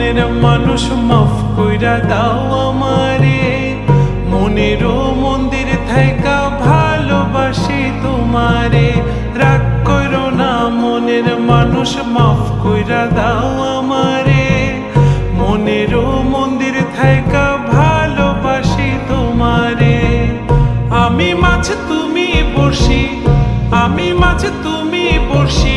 মনের মানুষ মাফ কইরা দাও আমারে, মনেরও মন্দির থাইকা ভালোবাসি তোমারে। রাগ করো না মনের মানুষ মাফ কইরা দাও আমারে, মনেরও মন্দির থাইকা ভালোবাসি তোমারে। আমি মাছ তুমি বড়শি, আমি মাছ তুমি বড়শি।